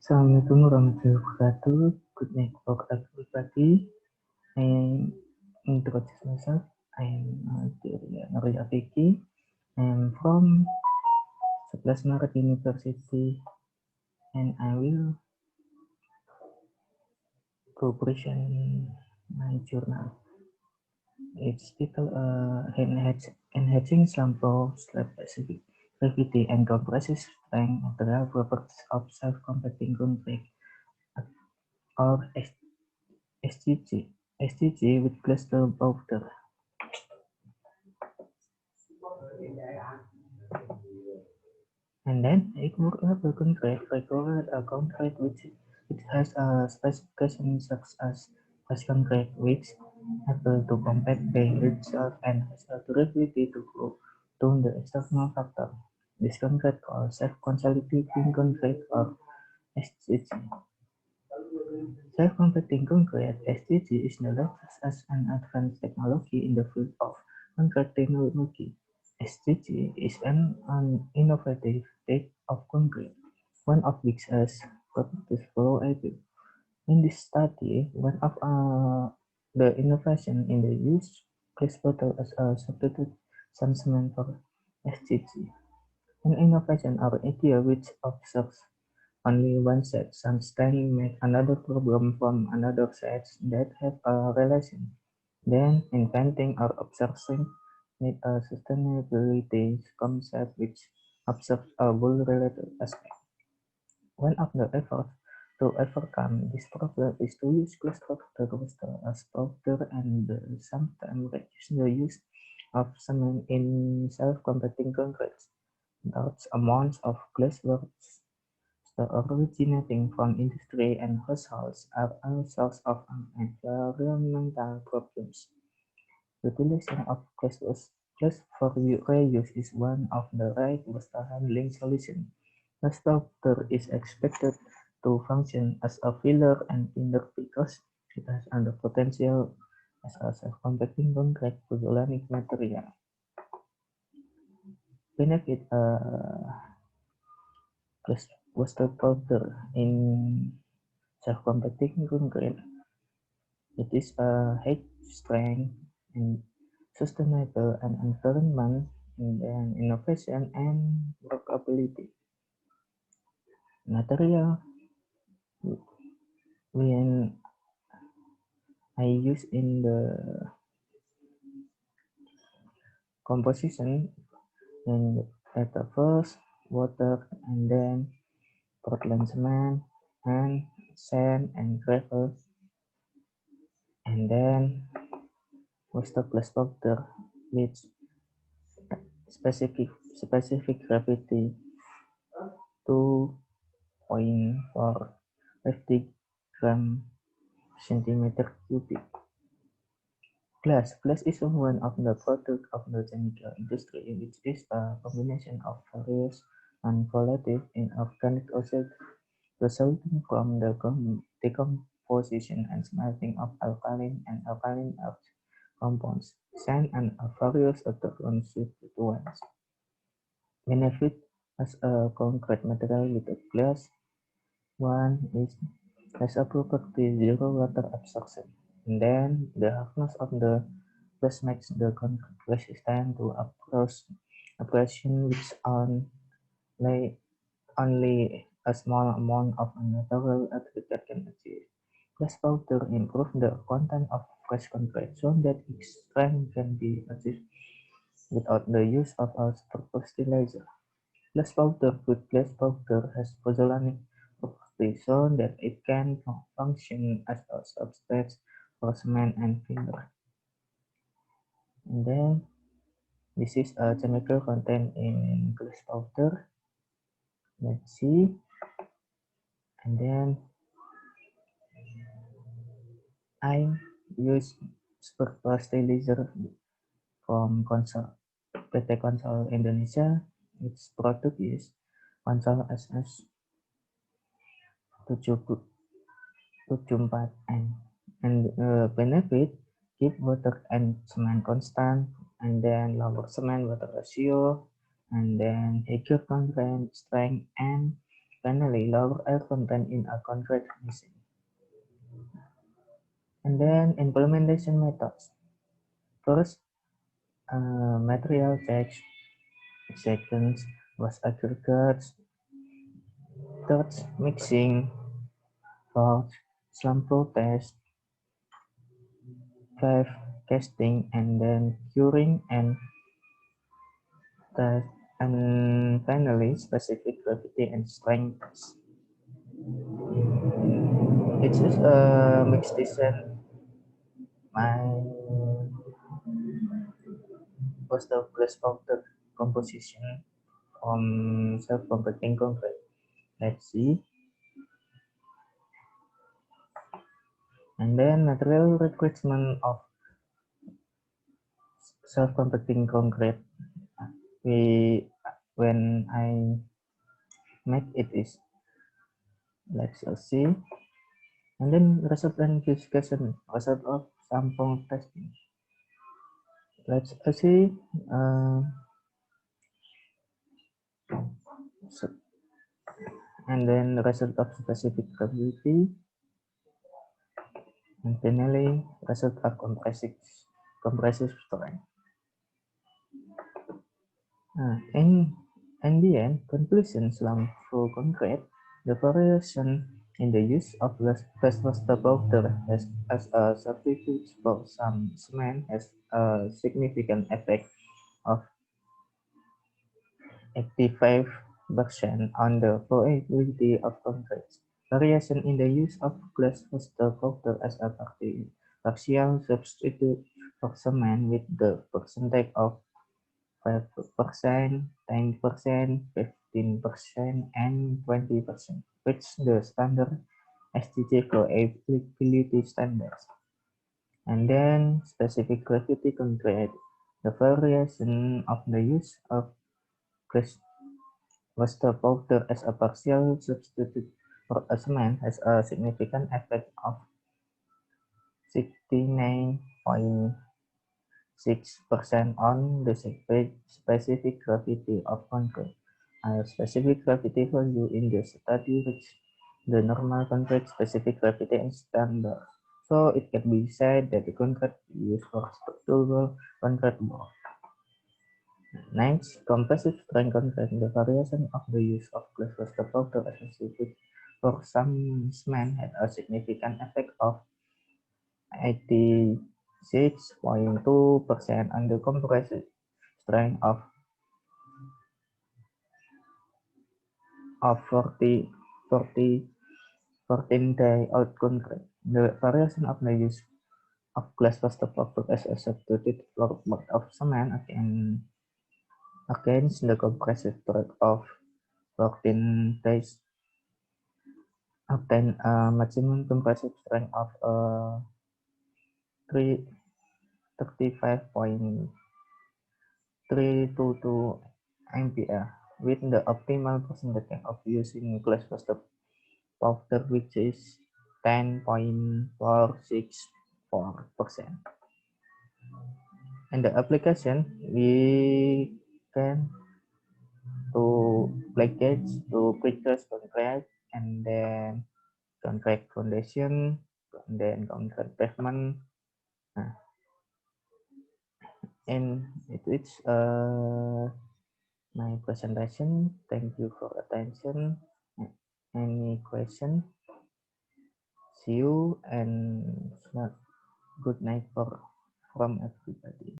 Assalamualaikum warahmatullahi wabarakatuh. Good night for everybody. I introduce myself. I am Nuria Vicky. I am from 11 Maret University and I will go present my journal. It's titled Enhancing Sample Specific Gravity and Compressive Strength Material Properties of Self-Compacting Concrete or SGG. SGG with cluster powder. And then it would have a concrete required a concrete which has a specification such as concrete which able to compact the itself and has a durability to grow to the external factor. This concrete called self-consolidating concrete or SGG. Self-compacting concrete (SCG) is the latest as an advanced technology in the field of concrete technology. SCG is an innovative type of concrete, one of which has properties flow-able. In this study, one of the innovation in the use glass bottle as a substitute some cement for SCG. An innovation or idea which observes only one set, sometimes make another problem from another set that have a relation. Then inventing or observing need a sustainability concept which observes a whole related aspect. One of the efforts to overcome this problem is to use cluster as powder and sometimes reduce the use of cement in self-compacting concrete. Large amounts of glass works originating from industry and households are a source of environmental problems. Utilization of glass for reuse is one of the right waste handling solutions. Glass powder is expected to function as a filler and binder because it has the potential as a self-compacting concrete pozzolanic material. Benefit glass waste powder in self-compacting concrete. It is a high strength and sustainable and environment and innovation and workability. Material when I use in the composition and at the first water and then Portland cement and sand and gravel and then water plus powder with specific gravity 2.450 gram centimeter cubic. Glass is one of the products of the chemical industry, which is a combination of various non-volatile inorganic acids resulting from the decomposition and smelting of alkaline and alkaline earth compounds, sand, and various other constituents. Benefit as a concrete material with a glass. One is has a property zero water absorption, and then the hardness of the glass makes the concrete resistant to abrasion, which only a small amount of natural aggregate can achieve. Glass powder improve the content of fresh concrete so that its strength can be achieved without the use of a fertilizer. Glass powder with glass powder has pozzolanic properties so that it can function as a substrate for cement and binder. And then this is a chemical content in glass powder. Let's see. And then I use fertilizer from PT Konsol Indonesia. Its product is Konsol SS 74N. And benefit keep water and cement constant, and then lower cement water ratio, and then higher concrete strength and Finally, lower air content in a concrete machine. And then implementation methods. First, material checks. Second, was aggregates. Third, mixing. Fourth, slump flow test. Five, casting, and then curing and test. And finally, specific gravity and strength test. It is a mixed design. My was the place of the composition on self-compacting concrete. Let's see. And then material requirement of self-compacting concrete. We when I make it is, let's see. And then result and discussion, result of sample testing. Let's see. So, and then result of specific gravity, and finally result of compressive strength. In the end, conclusion slump flow concrete, the variation in the use of test powder as a substitute for some cement has a significant effect of 85% on the flowability of concrete. Variation in the use of glass powder as a partial substitute for cement with the percentage of 5%, 10%, 15%, and 20%, which the standard STJ flowability standards. And then specific gravity concrete, the variation of the use of cluster powder as a partial substitute for a cement has a significant effect of 69.6% on the specific gravity of concrete. A specific gravity value in the study reached the normal concrete specific gravity standard. So it can be said that the concrete used for structural concrete wall. Next, compressive strength concrete. The variation of the use of glass powder as a substitute for some cement had a significant effect of 86.2% on the compressive strength of 14-day out concrete. The variation of the use of glass powder as a substitute for of cement against the compressive strength of 14 days obtain a maximum compressive strength of 35.322 ampere with the optimal percentage of using glass powder, which is 10.464%. And the application, we can to package to precast concrete, and then concrete foundation, and then concrete pavement. And it's my presentation. Thank you for attention. Any question? See you and good night from everybody.